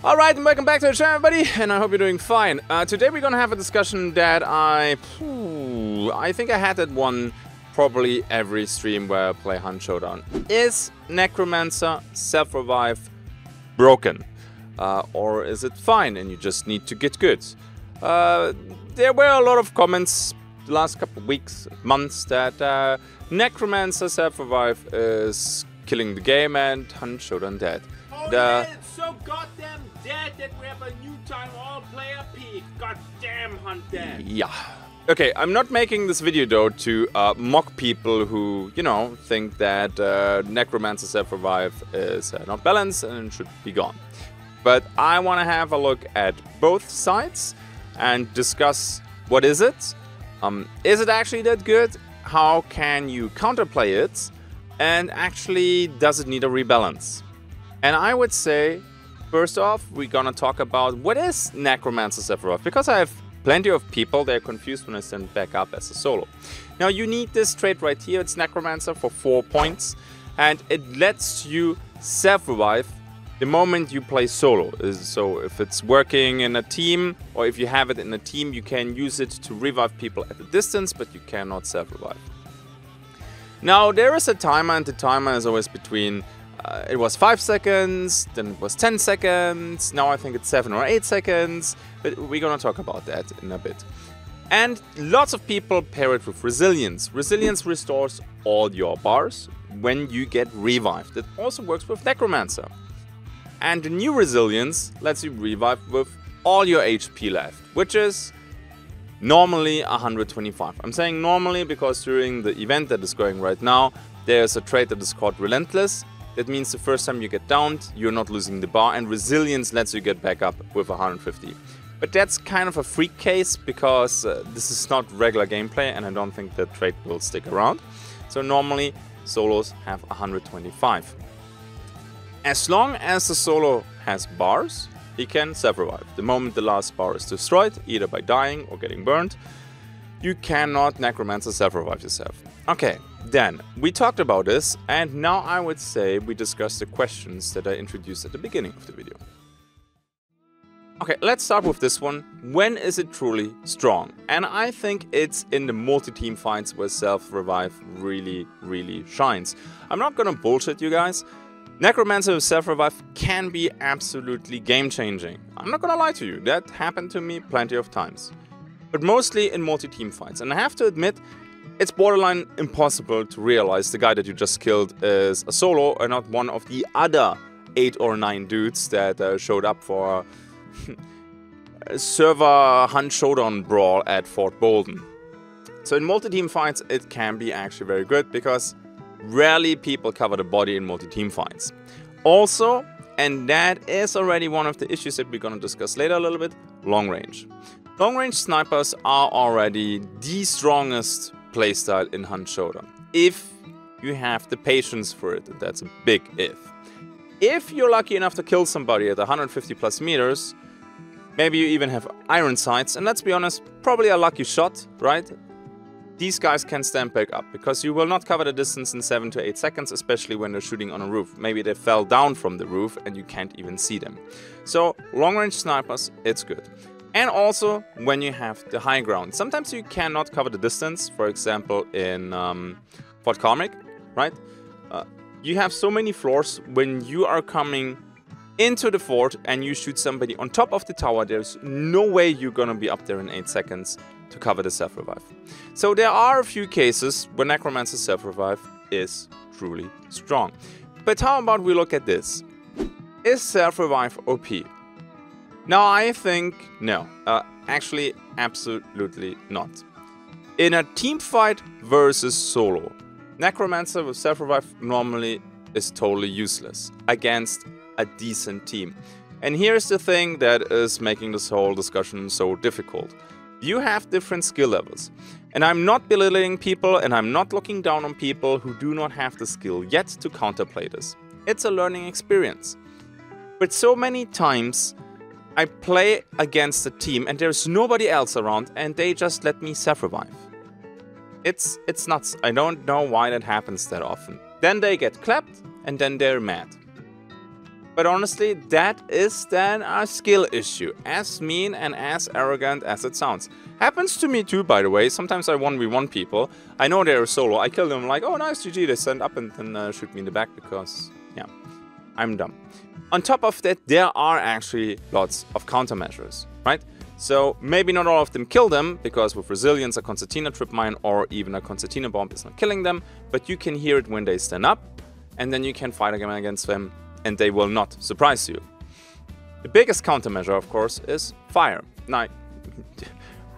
Alright, and welcome back to the channel, everybody, and I hope you're doing fine. Today we're gonna have a discussion that I think I had that one probably every stream where I play Hunt Showdown. Is Necromancer self-revive broken? Or is it fine and you just need to get good? There were a lot of comments the last couple of weeks, months, that Necromancer self-revive is killing the game and Hunt Showdown dead. It's so goddamn dead that we have a new time all-player peak. Goddamn Hunt dead. Yeah. Okay, I'm not making this video though to mock people who, you know, think that Necromancer self-revive is not balanced and should be gone. But I want to have a look at both sides and discuss what is it? Is it actually that good? How can you counterplay it? And actually, does it need a rebalance? And I would say, first off, we're gonna talk about what is Necromancer self-revive, because I have plenty of people that are confused when I send back up as a solo. Now you need this trait right here, it's Necromancer for 4 points, and it lets you self-revive the moment you play solo. So if it's working in a team, or if you have it in a team, you can use it to revive people at a distance, but you cannot self-revive. Now there is a timer, and the timer is always between it was 5 seconds, then it was 10 seconds, now I think it's 7 or 8 seconds, but we're gonna talk about that in a bit. And lots of people pair it with resilience. Resilience restores all your bars when you get revived. It also works with Necromancer. And the new resilience lets you revive with all your HP left, which is normally 125. I'm saying normally because during the event that is going right now, there's a trait that is called Relentless. That means the first time you get downed, you're not losing the bar, and resilience lets you get back up with 150. But that's kind of a freak case because this is not regular gameplay and I don't think that trait will stick around. So normally solos have 125. As long as the solo has bars, he can self-revive. The moment the last bar is destroyed, either by dying or getting burned, you cannot Necromancer self-revive yourself. Okay, then we talked about this, and now I would say we discuss the questions that I introduced at the beginning of the video. Okay, let's start with this one. When is it truly strong? And I think it's in the multi-team fights where self-revive really shines. I'm not gonna bullshit you guys. Necromancer with self-revive can be absolutely game-changing. I'm not gonna lie to you, that happened to me plenty of times. But mostly in multi-team fights. And I have to admit, it's borderline impossible to realize the guy that you just killed is a solo and not one of the other 8 or 9 dudes that showed up for a server Hunt Showdown brawl at Fort Bolden. So in multi-team fights, it can be actually very good because rarely people cover the body in multi-team fights. Also, and that is already one of the issues that we're gonna discuss later a little bit, long range. Long range snipers are already the strongest playstyle in Hunt Showdown, if you have the patience for it, and that's a big if. If you're lucky enough to kill somebody at 150 plus meters, maybe you even have iron sights, and let's be honest, probably a lucky shot, right? These guys can stand back up, because you will not cover the distance in 7 to 8 seconds, especially when they're shooting on a roof. Maybe they fell down from the roof and you can't even see them. So long range snipers, it's good. And also when you have the high ground. Sometimes you cannot cover the distance, for example in Fort Carmick, right? You have so many floors. When you are coming into the fort and you shoot somebody on top of the tower, there's no way you're gonna be up there in 8 seconds to cover the self-revive. So there are a few cases where Necromancer self-revive is truly strong. But how about we look at this? Is self-revive OP? Now I think no, actually absolutely not. In a team fight versus solo, Necromancer with self-revive normally is totally useless against a decent team. And here's the thing that is making this whole discussion so difficult. You have different skill levels. And I'm not belittling people and I'm not looking down on people who do not have the skill yet to counterplay this. It's a learning experience. But so many times I play against a team and there's nobody else around and they just let me self-revive. It's nuts. I don't know why that happens that often. Then they get clapped and then they're mad. But honestly, that is then a skill issue, as mean and as arrogant as it sounds. Happens to me too, by the way. Sometimes I 1v1 people. I know they're solo. I kill them like, oh nice, GG. They stand up and then shoot me in the back because, yeah, I'm dumb. On top of that, there are actually lots of countermeasures, right? So maybe not all of them kill them, because with resilience a concertina trip mine or even a concertina bomb is not killing them, but you can hear it when they stand up, and then you can fight again against them, and they will not surprise you. The biggest countermeasure, of course, is fire. Now,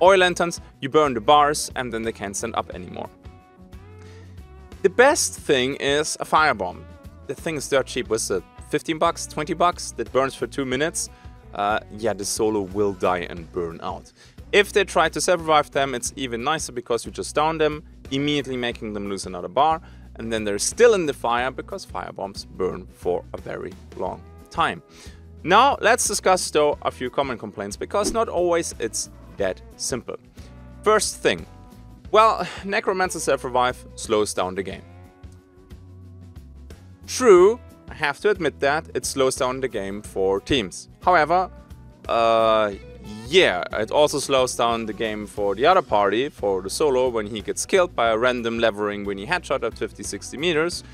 oil lanterns, you burn the bars, and then they can't stand up anymore. The best thing is a firebomb. The thing is dirt cheap. Was it 15 bucks, 20 bucks? That burns for 2 minutes. Yeah, the solo will die and burn out. If they try to self-revive them, it's even nicer because you just down them, immediately making them lose another bar, and then they're still in the fire because firebombs burn for a very long time. Now, let's discuss though a few common complaints, because not always it's that simple. First thing, well, Necromancer self-revive slows down the game. True, I have to admit that it slows down the game for teams. However, yeah, it also slows down the game for the other party, for the solo, when he gets killed by a random levering winnie headshot at 50-60 meters.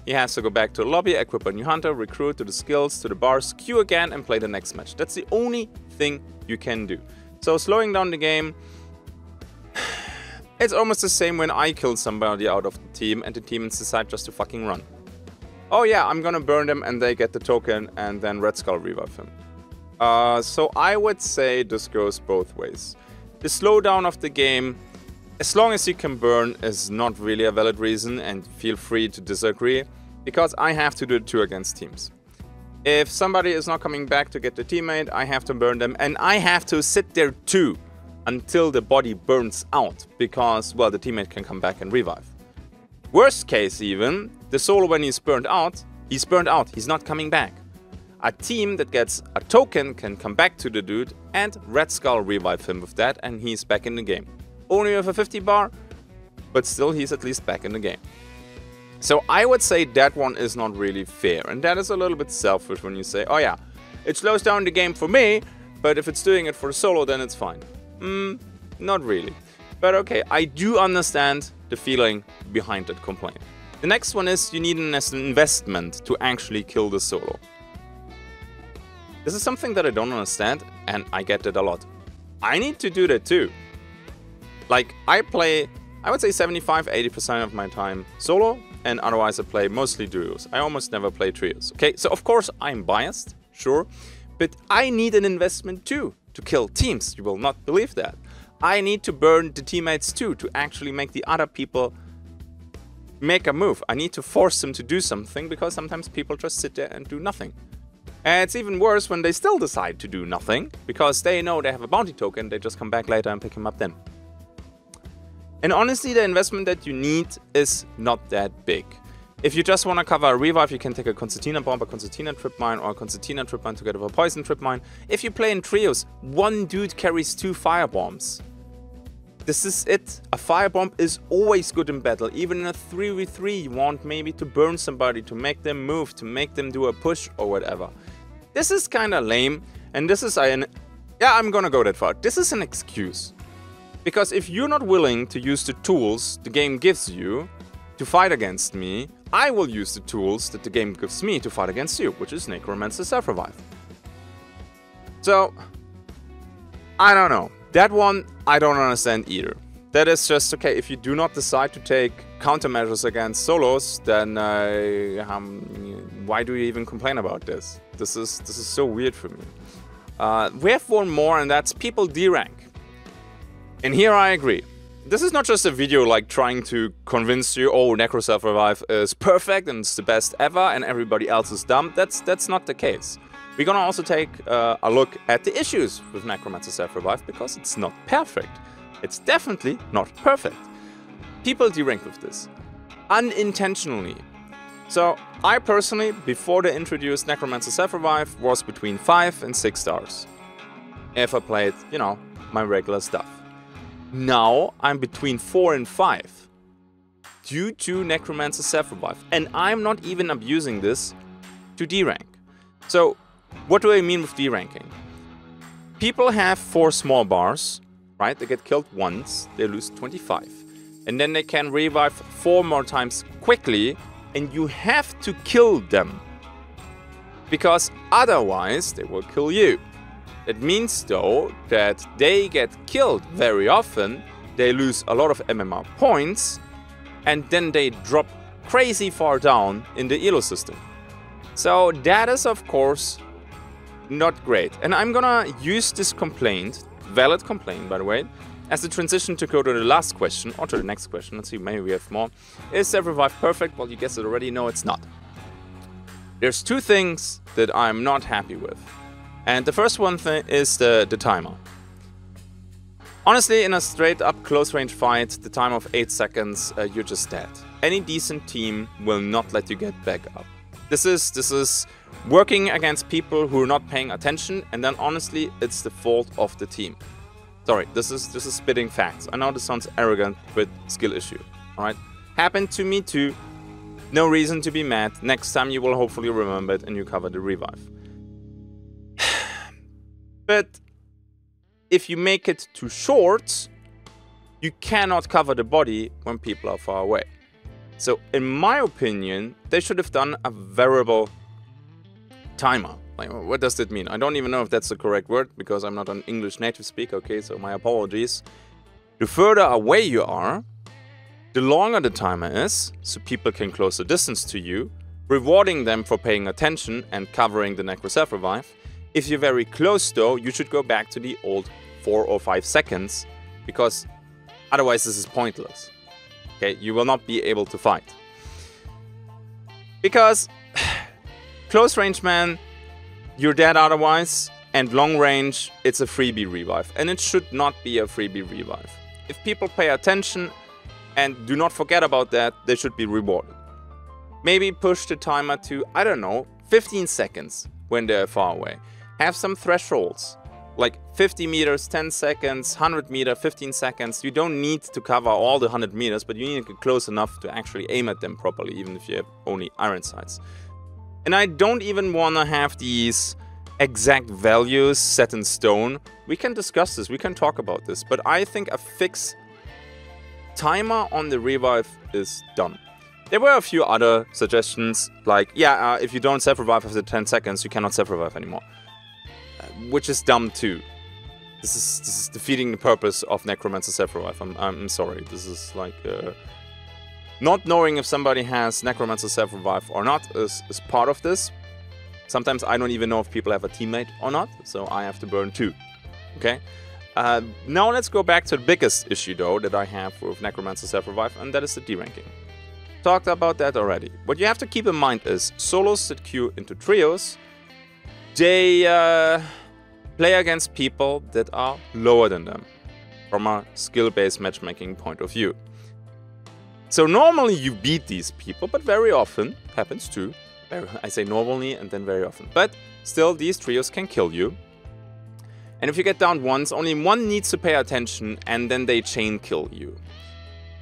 He has to go back to the lobby, equip a new hunter, recruit to the skills, to the bars, queue again and play the next match. That's the only thing you can do. So slowing down the game, it's almost the same when I kill somebody out of the team and the teams decide just to fucking run. Oh yeah, I'm gonna burn them and they get the token and then Red Skull revive him. So I would say this goes both ways. The slowdown of the game, as long as you can burn, is not really a valid reason, and feel free to disagree, because I have to do it too against teams. If somebody is not coming back to get the teammate, I have to burn them, and I have to sit there too until the body burns out, because, well, the teammate can come back and revive. Worst case even, the solo, when he's burned out, he's not coming back. A team that gets a token can come back to the dude and Red Skull revive him with that, and he's back in the game. Only with a 50 bar, but still he's at least back in the game. So I would say that one is not really fair, and that is a little bit selfish when you say, oh yeah, it slows down the game for me, but if it's doing it for the solo, then it's fine. Not really. But okay, I do understand the feeling behind that complaint. The next one is you need an investment to actually kill the solo. This is something that I don't understand, and I get it a lot. I need to do that too. Like, I play, I would say 75-80% of my time solo, and otherwise I play mostly duos. I almost never play trios. Okay, so of course I'm biased, sure, but I need an investment too to kill teams. You will not believe that. I need to burn the teammates too to actually make the other people make a move. I need to force them to do something, because sometimes people just sit there and do nothing. And it's even worse when they still decide to do nothing, because they know they have a bounty token, they just come back later and pick him up then. And honestly, the investment that you need is not that big. If you just want to cover a revive, you can take a concertina bomb, a concertina trip mine, or a concertina trip mine together with a poison trip mine. If you play in trios, one dude carries 2 firebombs. This is it. A firebomb is always good in battle. Even in a 3v3, you want maybe to burn somebody, to make them move, to make them do a push or whatever. This is kind of lame, and this is yeah, I'm gonna go that far. This is an excuse. Because if you're not willing to use the tools the game gives you to fight against me, I will use the tools that the game gives me to fight against you, which is Necromancer self-revive. So, I don't know. That one, I don't understand either. That is just, okay, if you do not decide to take countermeasures against solos, then why do you even complain about this? This is so weird for me. We have one more, and that's people derank. And here I agree. This is not just a video like trying to convince you, oh, Necro self-revive is perfect and it's the best ever and everybody else is dumb. That's not the case. We're gonna also take a look at the issues with Necromancer self-revive, because it's not perfect. It's definitely not perfect. People derank with this. Unintentionally. So, I personally, before they introduced Necromancer self-revive, was between 5 and 6 stars. If I played, you know, my regular stuff. Now, I'm between 4 and 5. Due to Necromancer self-revive. And I'm not even abusing this to derank. So, what do I mean with deranking? People have 4 small bars, right? They get killed once, they lose 25. And then they can revive 4 more times quickly, and you have to kill them. Because otherwise, they will kill you. It means, though, that they get killed very often, they lose a lot of MMR points, and then they drop crazy far down in the elo system. So that is, of course, not great. And I'm gonna use this complaint, valid complaint by the way, as the transition to go to the last question, or to the next question. Let's see, maybe we have more. Is self-revive perfect? Well, you guessed it already. No, it's not. There's 2 things that I'm not happy with. And the first one is the timer. Honestly, in a straight up close range fight, the time of 8 seconds, you're just dead. Any decent team will not let you get back up. This is working against people who are not paying attention, and then honestly, it's the fault of the team. Sorry, this is spitting facts. I know this sounds arrogant, but skill issue. Alright? Happened to me too. No reason to be mad. Next time you will hopefully remember it and you cover the revive. But if you make it too short, you cannot cover the body when people are far away. So in my opinion, they should have done a variable timer. Like, what does that mean? I don't even know if that's the correct word, because I'm not an English native speaker, okay, so my apologies. The further away you are, the longer the timer is, so people can close the distance to you, rewarding them for paying attention and covering the necro self-revive. If you're very close though, you should go back to the old 4 or 5 seconds, because otherwise this is pointless. Okay, you will not be able to fight. Because close range, man, you're dead otherwise, and long range, it's a freebie revive. And it should not be a freebie revive. If people pay attention and do not forget about that, they should be rewarded. Maybe push the timer to, I don't know, 15 seconds when they're far away. Have some thresholds, like 50 meters, 10 seconds, 100 meter, 15 seconds. You don't need to cover all the 100 meters, but you need to get close enough to actually aim at them properly, even if you have only iron sights. And I don't even want to have these exact values set in stone. We can discuss this, we can talk about this, but I think a fixed timer on the revive is done. There were a few other suggestions, like, if you don't self-revive after 10 seconds, you cannot self-revive anymore. Which is dumb too. This is defeating the purpose of Necromancer self-revive. I'm sorry, this is like... not knowing if somebody has Necromancer self-revive or not is part of this. Sometimes I don't even know if people have a teammate or not, so I have to burn 2. Okay? Now let's go back to the biggest issue though that I have with Necromancer self-revive, and that is the deranking. Talked about that already. What you have to keep in mind is solos that queue into trios, they play against people that are lower than them from a skill-based matchmaking point of view. So normally you beat these people, but very often, happens too, I say normally and then very often, but still these trios can kill you. And if you get down once, only one needs to pay attention and then they chain kill you.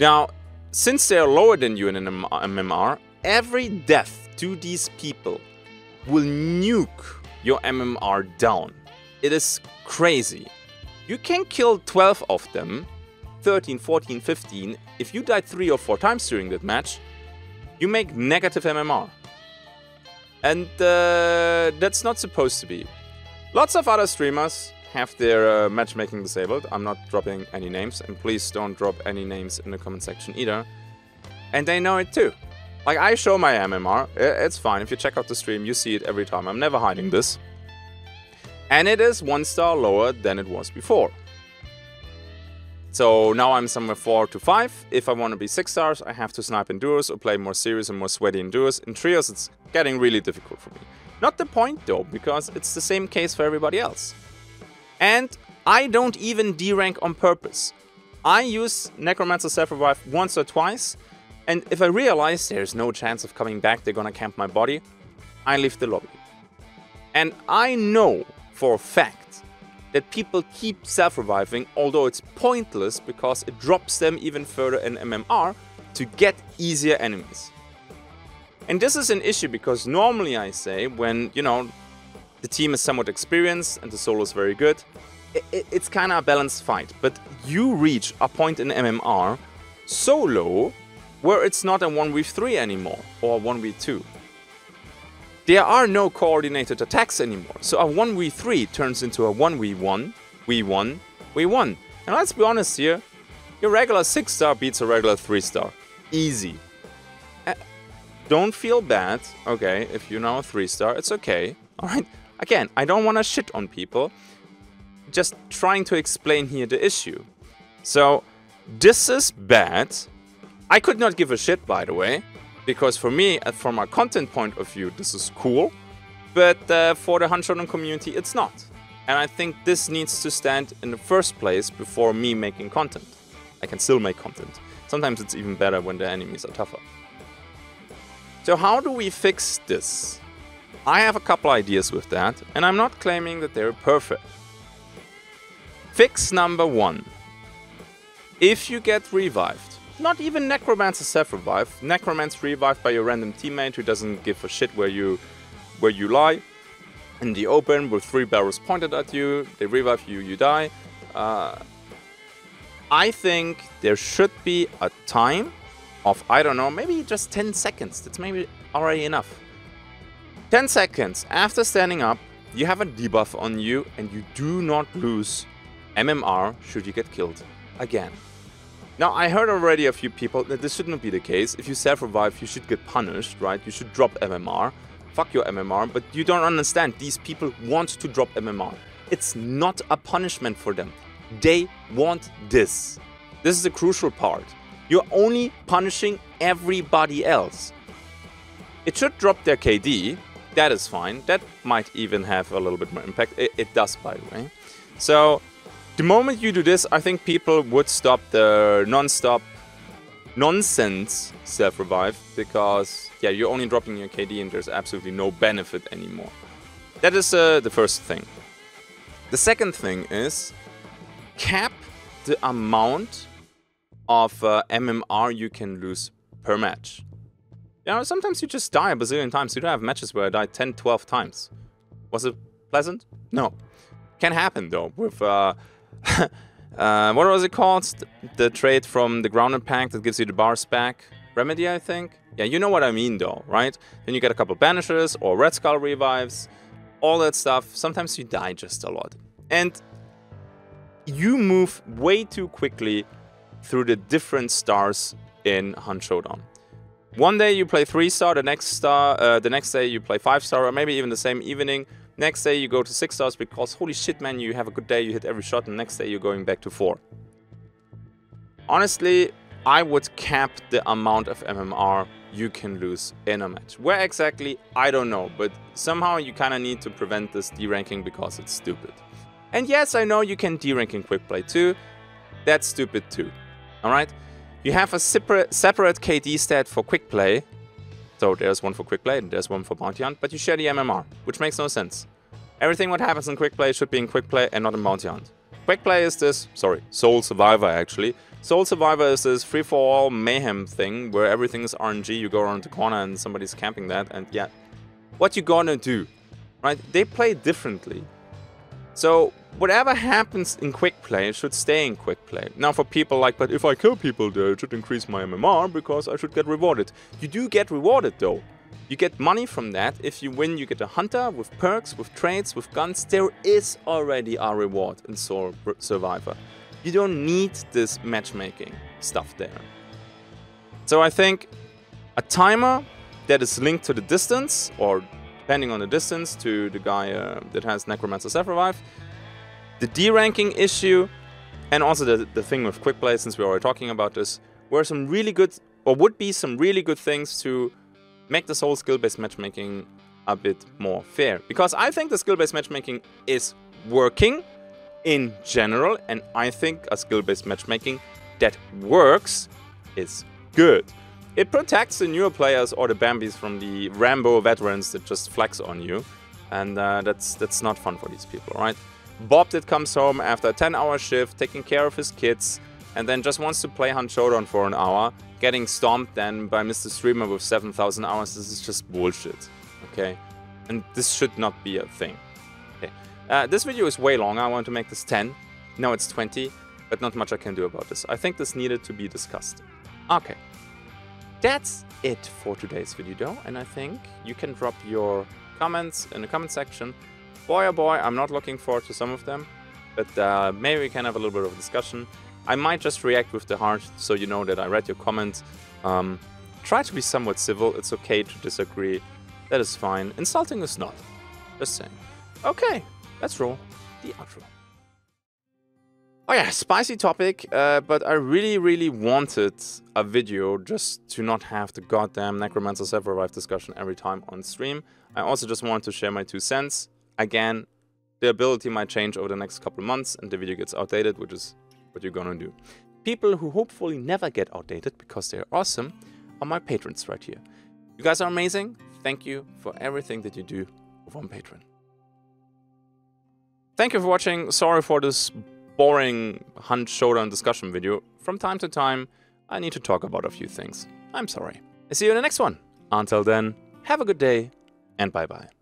Now, since they are lower than you in an MMR, every death to these people will nuke your MMR down. It is crazy. You can kill 12 of them, 13, 14, 15. If you died 3 or 4 times during that match, you make negative MMR. And that's not supposed to be. Lots of other streamers have their matchmaking disabled. I'm not dropping any names, and please don't drop any names in the comment section either. And they know it too. Like, I show my MMR, it's fine. If you check out the stream, you see it every time. I'm never hiding this. And it is 1 star lower than it was before. So now I'm somewhere 4 to 5. If I want to be 6 stars, I have to snipe in duos or play more serious and more sweaty in duos. In trios, it's getting really difficult for me. Not the point though, because it's the same case for everybody else. And I don't even derank on purpose. I use Necromancer self-revive once or twice, and if I realize there's no chance of coming back, they're gonna camp my body, I leave the lobby. And I know for a fact that people keep self-reviving, although it's pointless because it drops them even further in MMR to get easier enemies. And this is an issue because normally I say when, you know, the team is somewhat experienced and the solo is very good. It's kind of a balanced fight. But you reach a point in MMR solo where it's not a 1v3 anymore or a 1v2. There are no coordinated attacks anymore. So a 1v3 turns into a 1v1, v1, v1. And let's be honest here, your regular 6-star beats a regular 3-star. Easy. Don't feel bad, okay, if you're now a 3-star, it's okay, alright? Again, I don't want to shit on people, just trying to explain here the issue. So, this is bad. I could not give a shit, by the way, because for me, from a content point of view, this is cool, but for the Showdown community, it's not. And I think this needs to stand in the first place before me making content. I can still make content. Sometimes it's even better when the enemies are tougher. So how do we fix this? I have a couple ideas with that, and I'm not claiming that they're perfect. Fix number 1. If you get revived, not even Necromancer self-revive, Necromancer revived by your random teammate who doesn't give a shit where you lie, in the open with 3 barrels pointed at you, they revive you, you die. I think there should be a time of, I don't know, maybe just 10 seconds. That's maybe already enough. 10 seconds after standing up, you have a debuff on you and you do not lose MMR should you get killed again. Now, I heard already a few people that this should not be the case. If you self-revive, you should get punished, right? You should drop MMR. Fuck your MMR, but you don't understand. These people want to drop MMR. It's not a punishment for them. They want this. This is the crucial part. You're only punishing everybody else. It should drop their KD. That is fine. That might even have a little bit more impact. It does, by the way. So, the moment you do this, I think people would stop the non-stop nonsense self-revive, because, yeah, you're only dropping your KD and there's absolutely no benefit anymore. That is the first thing. The second thing is cap the amount of MMR you can lose per match. You know, sometimes you just die a bazillion times. You don't have matches where I died 10, 12 times. Was it pleasant? No. Can happen, though, with... what was it called? The trait from the Grounded Pack that gives you the bars back? Remedy, I think? Yeah, you know what I mean, though, right? Then you get a couple banishes or Red Skull revives. All that stuff. Sometimes you die just a lot. And you move way too quickly through the different stars in Showdown. One day you play 3-star, the next day you play 5-star, or maybe even the same evening. Next day you go to 6 stars because holy shit, man, you have a good day, you hit every shot, and next day you're going back to 4. Honestly, I would cap the amount of MMR you can lose in a match. Where exactly, I don't know, but somehow you kind of need to prevent this deranking because it's stupid. And yes, I know you can derank in quick play too. That's stupid too. Alright? You have a separate KD stat for quick play. So there's one for quick play and there's one for bounty hunt, but you share the MMR, which makes no sense. Everything what happens in quick play should be in quick play and not in bounty hunt. Quick play is this, Soul Survivor actually. Soul Survivor is this free-for-all mayhem thing where everything is RNG, you go around the corner and somebody's camping that, and yeah. What you gonna do? Right? They play differently. So whatever happens in quick play should stay in quick play. Now for people like, but if I kill people there, it should increase my MMR because I should get rewarded. You do get rewarded though. You get money from that. If you win, you get a hunter with perks, with trades, with guns. There is already a reward in Soul Survivor. You don't need this matchmaking stuff there. So I think a timer that is linked to the distance, or depending on the distance, to the guy that has Necromancer self-revive, the deranking issue, and also the thing with quick play, since we're already talking about this, were some really good, or would be some really good things to make this whole skill-based matchmaking a bit more fair. Because I think the skill-based matchmaking is working in general, and I think a skill-based matchmaking that works is good. It protects the newer players or the Bambis from the Rambo veterans that just flex on you, and that's not fun for these people, right? Bob that comes home after a 10-hour shift, taking care of his kids, and then just wants to play Showdown for an hour, getting stomped then by Mr. Streamer with 7,000 hours. This is just bullshit, okay? And this should not be a thing. Okay. This video is way long. I want to make this 10. Now it's 20, but not much I can do about this. I think this needed to be discussed. Okay. That's it for today's video though, and I think you can drop your comments in the comment section. Boy oh boy, I'm not looking forward to some of them, but maybe we can have a little bit of a discussion. I might just react with the heart, so you know that I read your comment. Try to be somewhat civil. It's okay to disagree. That is fine. Insulting is not. Just saying. Okay, let's roll the outro. Oh yeah, spicy topic, but I really wanted a video just to not have the goddamn Necromancer Self-Revive discussion every time on stream. I also just wanted to share my 2 cents. Again, the ability might change over the next couple of months and the video gets outdated, which is what you're gonna do. People who hopefully never get outdated because they're awesome are my patrons right here. You guys are amazing. Thank you for everything that you do over on Patreon. Thank you for watching. Sorry for this boring Hunt Showdown discussion video. From time to time, I need to talk about a few things. I'm sorry. I see you in the next one. Until then, have a good day and bye-bye.